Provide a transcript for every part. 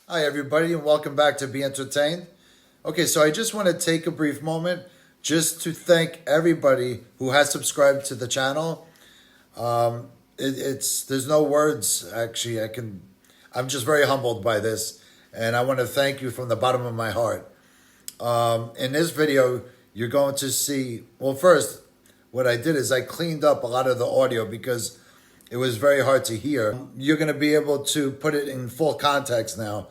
Hi, everybody, and welcome back to Be Entertained. Okay, so I just want to take a brief moment just to thank everybody who has subscribed to the channel. It's there's no words actually. I'm just very humbled by this, and I want to thank you from the bottom of my heart. In this video, you're going to see. Well, first, what I did is I cleaned up a lot of the audio because it was very hard to hear. You're going to be able to put it in full context now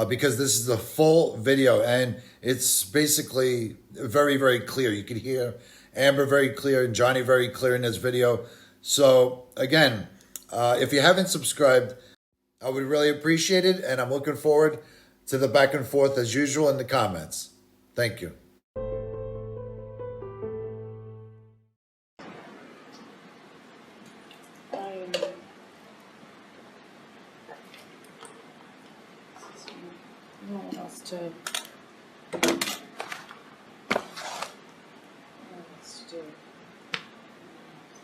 because this is the full video and it's basically very, very clear. You can hear Amber very clear and Johnny very clear in this video. So again, if you haven't subscribed, I would really appreciate it. And I'm looking forward to the back and forth as usual in the comments. Thank you. No one else to.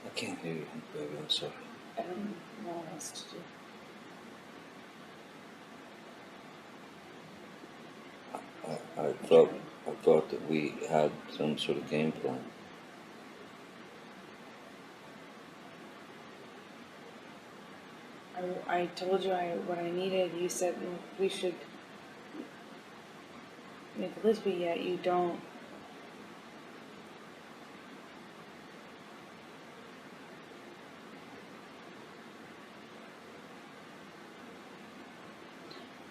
I can't hear you, baby. I'm sorry. I don't know what else to do. I thought that we had some sort of game plan. I told you what I needed. You said we should make a list, but yet you don't.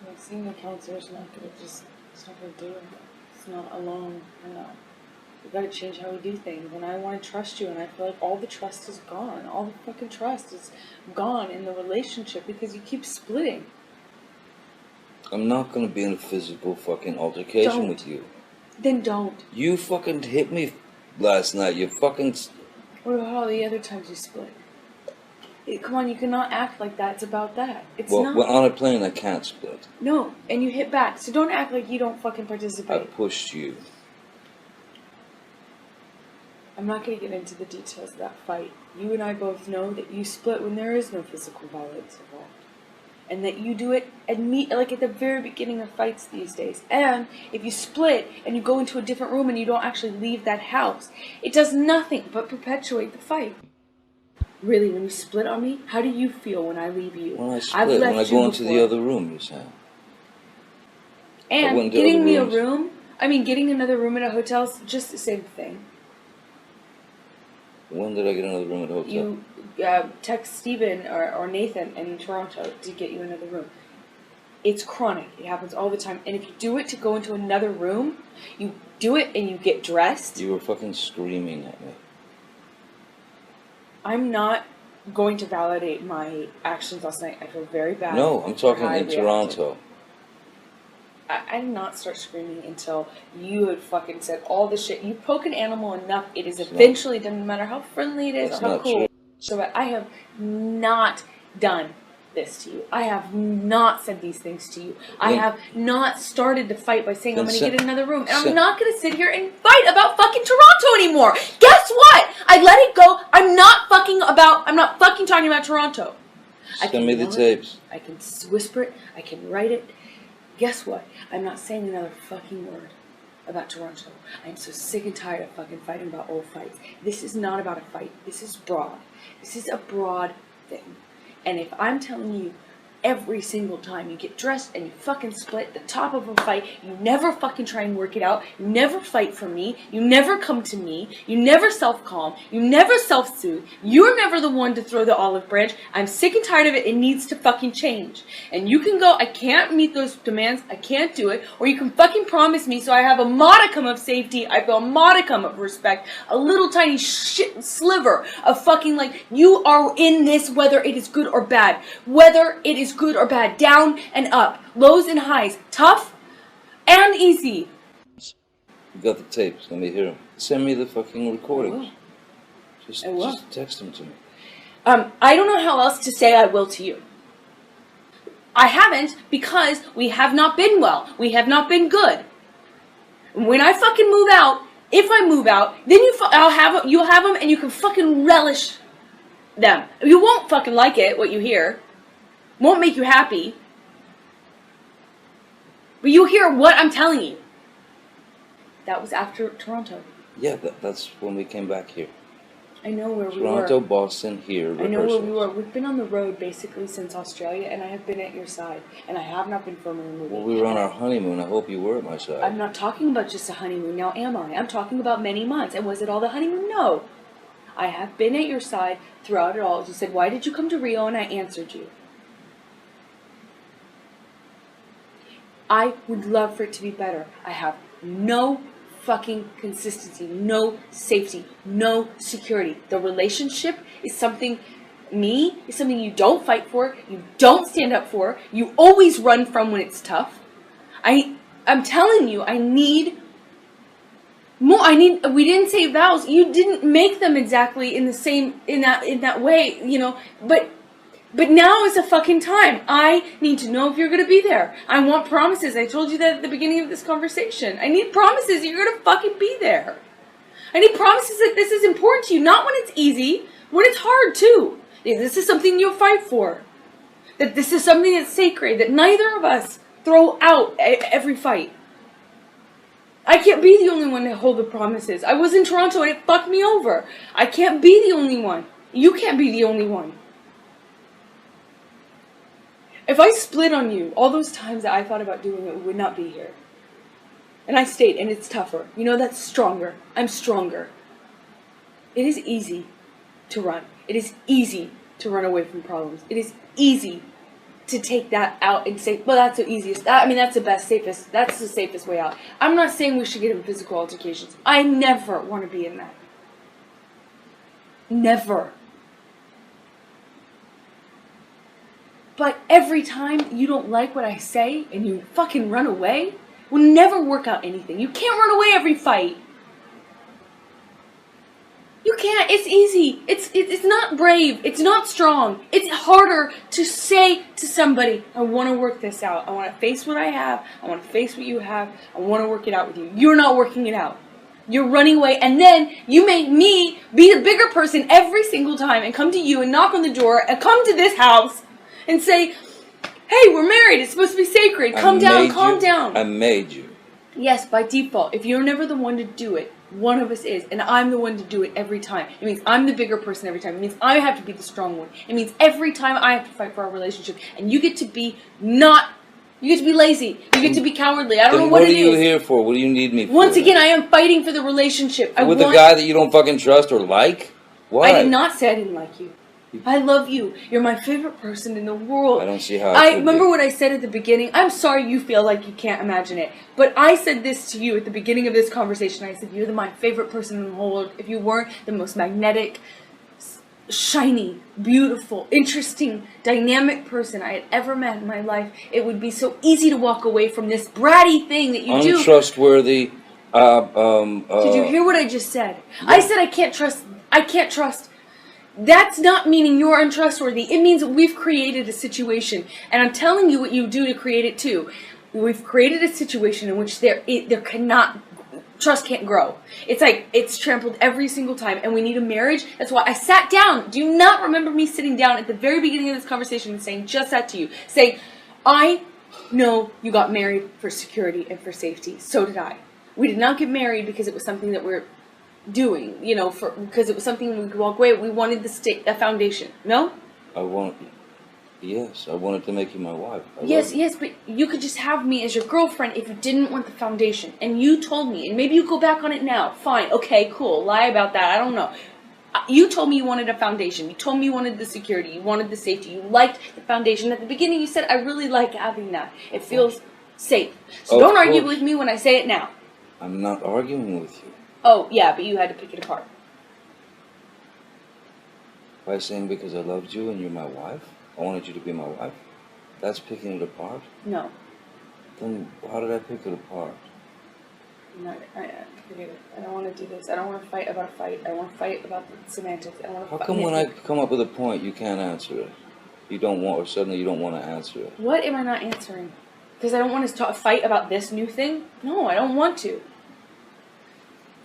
Like, seeing the counselor's not gonna it's not gonna do it. It's not alone. I know. We gotta change how we do things. And I want to trust you, and I feel like all the trust is gone. All the fucking trust is gone in the relationship because you keep splitting. I'm not gonna be in a physical fucking altercation with you. Then don't. You fucking hit me last night. You fucking... What about all the other times you split? Come on, you cannot act like that's about that. It's well, not. Well, on a plane, I can't split. No, and you hit back. So don't act like you don't fucking participate. I pushed you. I'm not going to get into the details of that fight. You and I both know that you split when there is no physical violence involved. And that you do it at the very beginning of fights these days. And if you split and you go into a different room and you don't actually leave that house, it does nothing but perpetuate the fight. Really, when you split on me, how do you feel when I leave you? When I split, when I go into the other room, you said. And getting me a room, getting another room at a hotel is just the same thing. When did I get another room at a hotel? You text Steven or Nathan in Toronto to get you another room. It's chronic. It happens all the time. And if you do it to go into another room, you do it and you get dressed. You were fucking screaming at me. I'm not going to validate my actions last night. I feel very bad. No, I'm talking in Toronto. I did not start screaming until you had fucking said all the shit. You poke an animal enough, it is eventually, doesn't matter how friendly it is or how cool. So I have not done this to you. I have not said these things to you. I have not started to fight by saying I'm going to get another room. And I'm not going to sit here and fight about fucking Toronto anymore. Guess what? I let it go. I'm not fucking talking about Toronto. Send me the tapes. I can whisper it. I can write it. Guess what? I'm not saying another fucking word about Toronto. I'm so sick and tired of fucking fighting about old fights. This is not about a fight. This is broad. This is a broad thing. And if I'm telling you every single time you get dressed and you fucking split the top of a fight, you never fucking try and work it out, you never fight for me, you never come to me, you never self-calm, you never self-soothe, you're never the one to throw the olive branch. I'm sick and tired of it. It needs to fucking change. And you can go, I can't meet those demands, I can't do it, or you can fucking promise me so I have a modicum of safety, I feel a modicum of respect, a little tiny shit sliver of fucking you are in this whether it is good or bad. Whether it is good or bad, down and up, lows and highs, tough and easy. You got the tapes. Let me hear them. Send me the fucking recordings. Just text them to me. I don't know how else to say I will to you. I haven't because we have not been well. We have not been good. When I fucking move out, if I move out, then you'll have them and you can fucking relish them. You won't fucking like it, what you hear. Won't make you happy. But you hear what I'm telling you. That was after Toronto. Yeah, that's when we came back here. I know where we Toronto, were. Boston, here, I know where we rehearsals. were. We've been on the road basically since Australia, and I have been at your side. And I have not been filming a movie. Well, we were on our honeymoon. I hope you were at my side. I'm not talking about just a honeymoon, now am I? I'm talking about many months. And was it all the honeymoon? No. I have been at your side throughout it all. You said, why did you come to Rio? And I answered you. I would love for it to be better. I have no fucking consistency, no safety, no security. The relationship is something, is something you don't fight for, you don't stand up for, you always run from when it's tough. I'm telling you, I need more. We didn't say vows. You didn't make them exactly in the same, in that way, you know, but now is the fucking time. I need to know if you're going to be there. I want promises. I told you that at the beginning of this conversation. I need promises you're going to fucking be there. I need promises that this is important to you. Not when it's easy, when it's hard too. That this is something you'll fight for. That this is something that's sacred. That neither of us throw out every fight. I can't be the only one to hold the promises. I was in Toronto and it fucked me over. I can't be the only one. You can't be the only one. If I split on you, all those times that I thought about doing it, we would not be here. And I stayed, and it's tougher. You know, that's stronger. I'm stronger. It is easy to run. It is easy to run away from problems. It is easy to take that out and say, well, that's the easiest. That's the best, safest. That's the safest way out. I'm not saying we should get in physical altercations. I never want to be in that. Never. But every time you don't like what I say and you fucking run away, will never work out anything. You can't run away every fight. You can't. It's easy. It's not brave. It's not strong. It's harder to say to somebody, I want to work this out. I want to face what I have. I want to face what you have. I want to work it out with you. You're not working it out. You're running away, and then you make me be the bigger person every single time and come to you and knock on the door and come to this house and say, hey, we're married. It's supposed to be sacred. Calm down, calm down. I made you. Yes, by default. If you're never the one to do it, one of us is. And I'm the one to do it every time. It means I'm the bigger person every time. It means I have to be the strong one. It means every time I have to fight for our relationship. And you get to be you get to be lazy. You get to be cowardly. I don't know what it is. What are you here for? What do you need me for? Once again, I am fighting for the relationship. With a guy that you don't fucking trust or like? Why? I did not say I didn't like you. I love you. You're my favorite person in the world. I don't see how I remember what I said at the beginning. I'm sorry you feel like you can't imagine it. But I said this to you at the beginning of this conversation. I said, you're my favorite person in the whole world. If you weren't the most magnetic, shiny, beautiful, interesting, dynamic person I had ever met in my life, it would be so easy to walk away from this bratty thing that you do. Untrustworthy. Did you hear what I just said? Yeah. I said I can't trust. That's not meaning you're untrustworthy. It means that we've created a situation. And I'm telling you what you do to create it too. We've created a situation in which trust can't grow. It's like, it's trampled every single time. And we need a marriage. That's why I sat down. Do you not remember me sitting down at the very beginning of this conversation and saying just that to you? Saying, I know you got married for security and for safety. So did I. We did not get married because it was something that we're doing, because it was something we could walk away. We wanted a foundation. No? Yes, I wanted to make you my wife. Yes, but you could just have me as your girlfriend if you didn't want the foundation. And you told me, and maybe you go back on it now. Fine, okay, cool. Lie about that. I don't know. You told me you wanted a foundation. You told me you wanted the security. You wanted the safety. You liked the foundation. At the beginning, you said, I really like having that. It feels safe. So don't argue with me when I say it now. I'm not arguing with you. Oh, yeah, but you had to pick it apart. By saying because I loved you and you're my wife? I wanted you to be my wife? That's picking it apart? No. Then how did I pick it apart? Forget it. I don't want to do this. I don't want to fight about a fight. I want to fight about the semantics. How come when I come up with a point, you can't answer it? You don't want, or suddenly you don't want to answer it? What am I not answering? Because I don't want to fight about this new thing? No, I don't want to.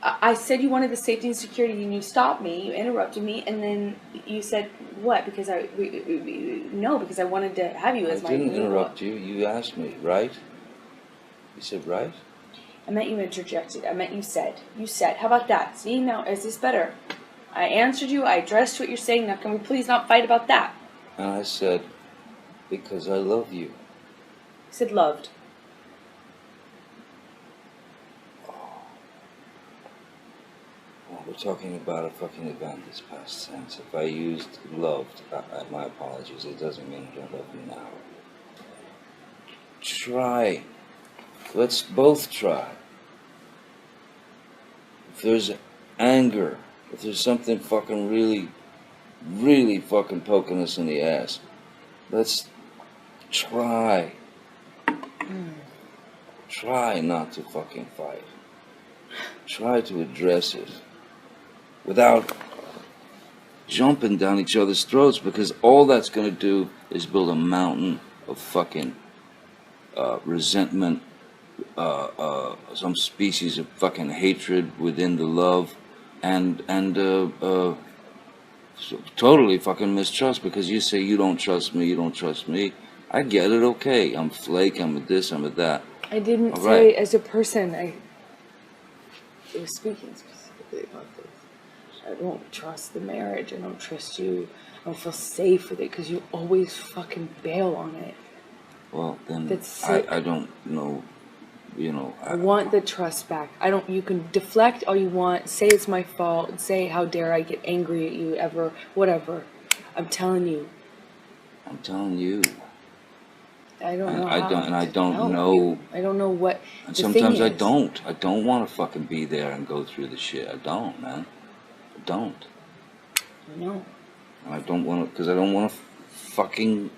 I said you wanted the safety and security, and you stopped me, you interrupted me, and then you said, what? Because because I wanted to have you as my... I didn't interrupt you. You asked me, right? You said right? I meant you interjected. I meant you said. You said. How about that? See, now, is this better? I answered you. I addressed what you're saying. Now, can we please not fight about that? And I said, because I love you. You said loved. Well, we're talking about a fucking event that's past tense. If I used loved, my apologies. It doesn't mean I don't love you now. Try. Let's both try. If there's anger, if there's something fucking really fucking poking us in the ass, let's try. Try not to fucking fight. Try to address it without jumping down each other's throats, because all that's gonna do is build a mountain of fucking resentment, some species of fucking hatred within the love, and totally fucking mistrust, because you say you don't trust me. I get it, okay. I'm flake, I'm a this, I'm a that. I didn't All say right. as a person. I was speaking specifically about this. I don't trust the marriage. I don't trust you. I don't feel safe with it because you always fucking bail on it. Well, then That's sick. I don't know, you know. I want the trust back. I don't. You can deflect all you want. Say it's my fault. Say how dare I get angry at you ever. Whatever. I'm telling you. I'm telling you. I don't know. I how don't, and I to don't help know. you. I don't know what. And the sometimes thing I is. don't. I don't want to fucking be there and go through the shit. I don't, man. I don't. I know. And I don't want to, because I don't want to fucking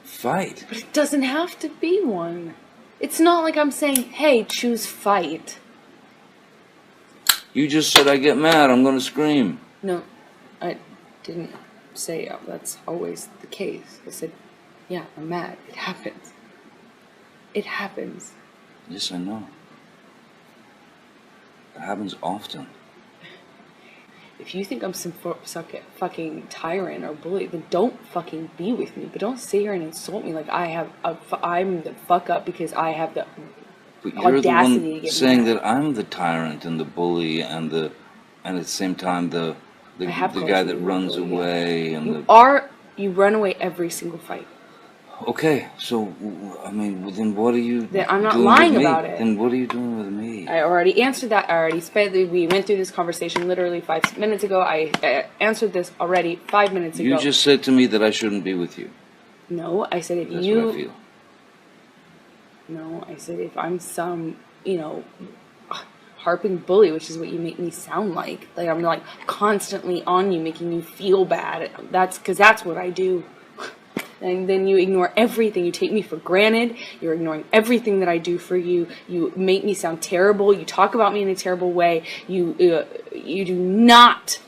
fight. But it doesn't have to be one. It's not like I'm saying, hey, choose fight. You just said I get mad, I'm gonna scream. No, I didn't say that's always the case. I said, yeah, I'm mad. It happens. It happens. Yes, I know. It happens often. If you think I'm some fucking tyrant or bully, then don't fucking be with me. But don't sit here and insult me like I'm the fuck up because I have the But you're the audacity to one get saying mad. that I'm the tyrant and the bully and at the same time the I have guy called that you a runs bully, yeah. away and You run away every single fight. Okay, so I mean, then what are you? Then I'm not doing lying with me? about it. Then what are you doing with me? I already answered that. We went through this conversation literally 5 minutes ago. I answered this already 5 minutes ago. You just said to me that I shouldn't be with you. No, I said if That's you. what I feel. No, I said if I'm some, harping bully, which is what you make me sound like. Like I'm like constantly on you, making you feel bad. That's because that's what I do. And then you ignore everything. You take me for granted. You're ignoring everything that I do for you. You make me sound terrible. You talk about me in a terrible way. You do not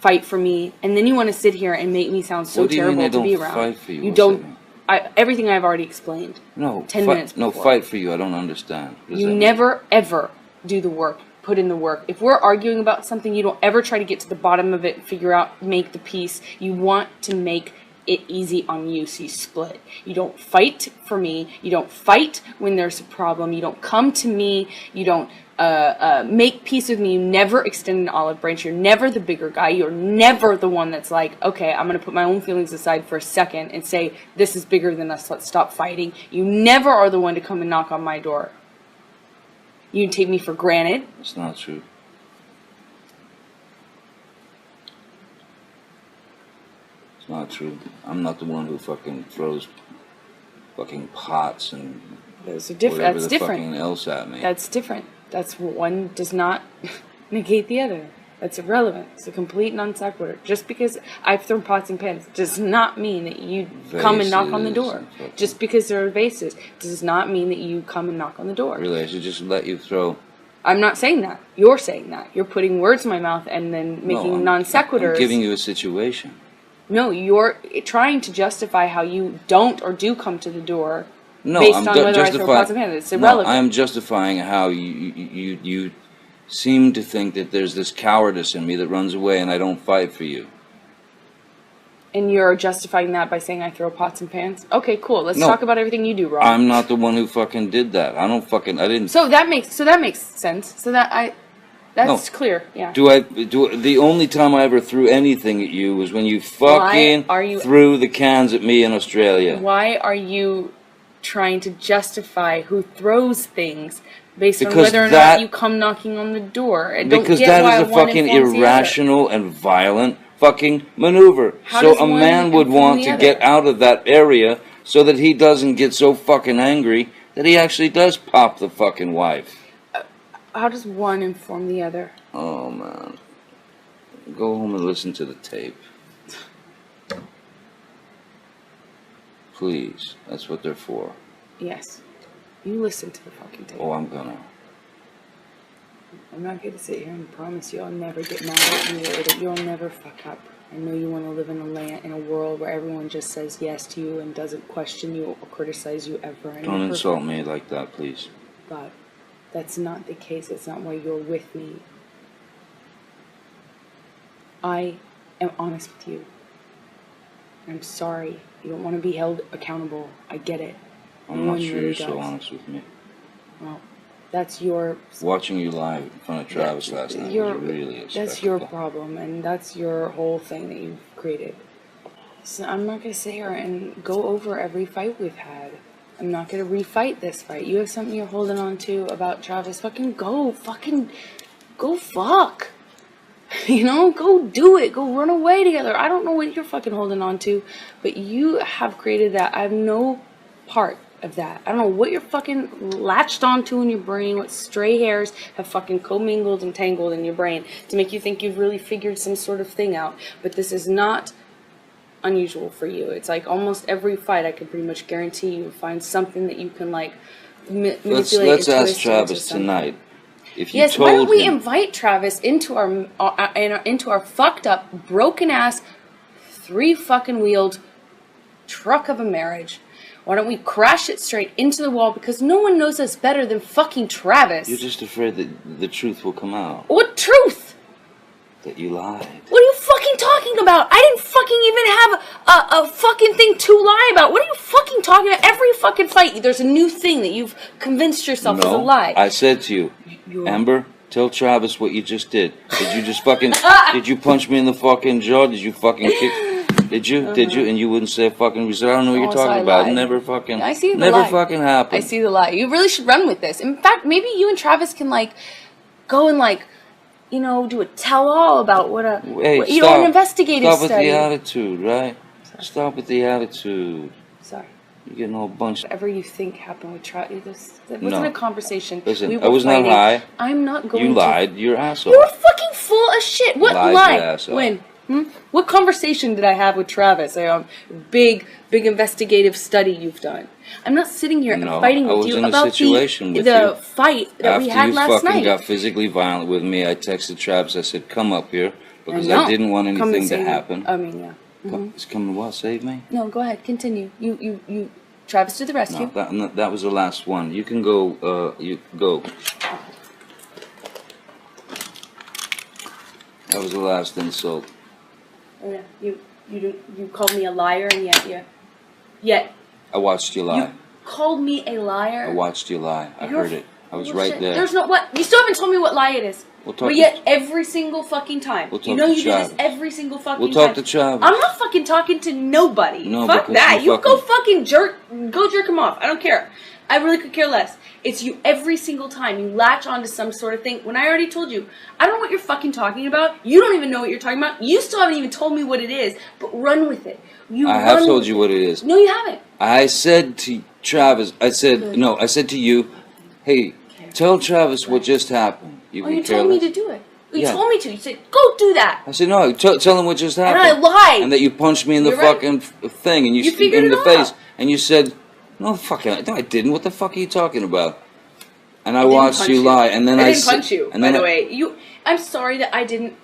fight for me. And then you want to sit here and make me sound so What do you mean terrible I to be don't around. fight for you? You What's that don't. mean? Everything I've already explained. No, 10 minutes No, before. fight for you. I don't understand. What does You that mean? never, ever do the work. Put in the work. If we're arguing about something, you don't ever try to get to the bottom of it, figure out, make the peace. You want to make it easy on you, so you split. You don't fight for me. You don't fight when there's a problem. You don't come to me. You don't make peace with me. You never extend an olive branch. You're never the bigger guy. You're never the one that's like, okay, I'm going to put my own feelings aside for a second and say, this is bigger than us. Let's stop fighting. You never are the one to come and knock on my door. You take me for granted. It's not true. It's not true. I'm not the one who fucking throws fucking pots and Those are different. whatever That's the different. fucking else at me. That's different. That's one does not negate the other. That's irrelevant. It's a complete non sequitur. Just because I've thrown pots and pans does not mean that you come and knock on the door. Vases and fucking- Just because there are vases does not mean that you come and knock on the door. Really, I should just let you throw. I'm not saying that. You're saying that. You're putting words in my mouth and then making No, non sequiturs. I'm giving you a situation. No, you're trying to justify how you don't or do come to the door No, based I'm on whether I throw pots and pans. It's irrelevant. No, I'm justifying how you seem to think that there's this cowardice in me that runs away and I don't fight for you. And you're justifying that by saying I throw pots and pans? Okay, cool. Let's No. talk about everything you do wrong. I'm not the one who fucking did that. I didn't. So that makes sense. That's clear. Yeah. The only time I ever threw anything at you was when you fucking threw the cans at me in Australia. Why are you trying to justify who throws things based on Because whether or not you come knocking on the door? Because that is a fucking irrational and violent fucking maneuver. So a man would want to get out of that area so that he doesn't get so fucking angry that he actually does pop the fucking wife. How does one inform the other? Oh, man. Go home and listen to the tape. Please. That's what they're for. Yes. You listen to the fucking tape. Oh, I'm gonna. I'm not going to sit here and promise you I'll never get mad at you or that you'll never fuck up. I know you want to live in a world where everyone just says yes to you and doesn't question you or criticize you ever. Don't insult me like that, please. But that's not the case. That's not why you're with me. I am honest with you. I'm sorry. You don't want to be held accountable. I get it. I'm not sure you're so honest with me. Well, that's your... Watching you live in front of Travis last night was really a That's your problem, and that's your whole thing that you've created. So I'm not going to sit here and go over every fight we've had. I'm not going to refight this fight. You have something you're holding on to about Travis. Fucking go fuck. You know, go do it. Go run away together. I don't know what you're fucking holding on to, but you have created that. I have no part of that. I don't know what you're fucking latched onto in your brain, what stray hairs have fucking commingled and tangled in your brain to make you think you've really figured some sort of thing out. But this is not unusual for you. It's like almost every fight I can pretty much guarantee you find something that you can like manipulate. Let's ask Travis tonight. If you yes, why don't we invite Travis into our fucked up, broken ass, 3 fucking wheeled truck of a marriage? Why don't we crash it straight into the wall? Because no one knows us better than fucking Travis. You're just afraid that the truth will come out. What truth? That you lied. What are you fucking talking about? I didn't fucking even have a fucking thing to lie about. What are you fucking talking about? Every fucking fight, there's a new thing that you've convinced yourself is a lie. I said to you, Amber, tell Travis what you just did. Did you just fucking... Did you punch me in the fucking jaw? Did you fucking kick... Did you? Did you? And you wouldn't say fucking... You said, I don't know what you're talking about. It never fucking... I see the never lie. Fucking happened. I see the lie. You really should run with this. In fact, maybe you and Travis can, like, go and, like, you know, do a tell-all about what a... Hey, you know, an investigative study. Stop with the attitude, right? Sorry. Stop with the attitude. Sorry. You're getting all bunched. Whatever you think happened with Travis, that wasn't a conversation. Listen, I was not high. I'm not going to... You lied. You're an asshole. You were fucking full of shit. What lie? When? What conversation did I have with Travis? Big investigative study you've done. I'm not sitting here and fighting with you about the fight that we had last night. After you fucking got physically violent with me, I texted Travis. I said, come up here, because I didn't want anything to happen. I mean, yeah. It's coming to what? Save me? No, go ahead. Continue. You Travis to the rescue. No, that was the last one. You can go, you go. That was the last insult. Oh, yeah. You called me a liar, and yet I watched you lie. You called me a liar. I watched you lie. I heard it. I was right there. There's no what. You still haven't told me what lie it is. But yet every single fucking time. You know you do this every single fucking time. We'll talk to Travis. I'm not fucking talking to nobody. No, fuck that. You go fucking jerk him off. I don't care. I really could care less. It's you every single time. You latch onto some sort of thing. When I already told you, I don't know what you're fucking talking about. You don't even know what you're talking about. You still haven't even told me what it is. But run with it. I have told you what it is. No, you haven't. I said to Travis, I said to you, hey, tell Travis what just happened. You told me to do it. You told me to. You said, go do that. I said, no, tell him what just happened. And I lied. And that you punched me in the fucking thing. And you in the face. And you said, no, I didn't. What the fuck are you talking about? And I watched you lie. And then I didn't punch you, by the way. I'm sorry that I didn't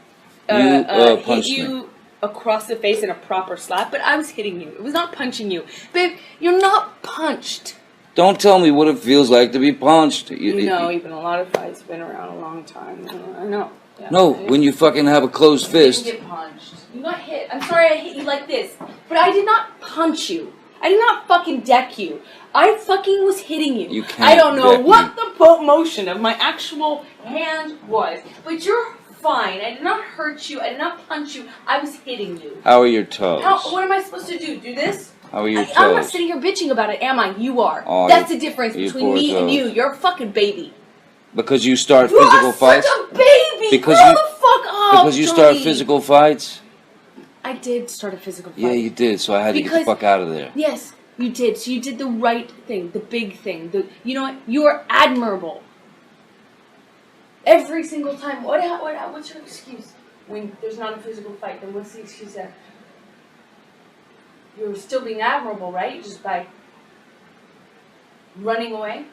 hit you across the face in a proper slap, but I was hitting you. It was not punching you. Babe, you're not punched. Don't tell me what it feels like to be punched. You know, even a lot of fights been around a long time. I know. Yeah. No, when you fucking have a closed You didn't fist. get punched. You got hit. I'm sorry I hit you like this. But I did not punch you. I did not fucking deck you. I fucking was hitting you. You can't I don't know deck what me. the motion of my actual hand was. But you're fine. I did not hurt you. I did not punch you. I was hitting you. How are your toes? What am I supposed to do? Do this? How are your toes? I'm not sitting here bitching about it, am I? You are. Oh, That's the difference your between poor me and toes. you. You're a fucking baby. Because you start You physical are fights? such a baby! Because Grow you- the fuck up, Because you start Johnny. physical fights? I did start a physical fight. Yeah, you did, so I had to get the Because- fuck out of there. Yes, you did. So you did the right thing, the big thing. You know what? You are admirable. Every single time. What's your excuse when there's not a physical fight? Then what's the excuse there? You're still being admirable, right? Just by running away.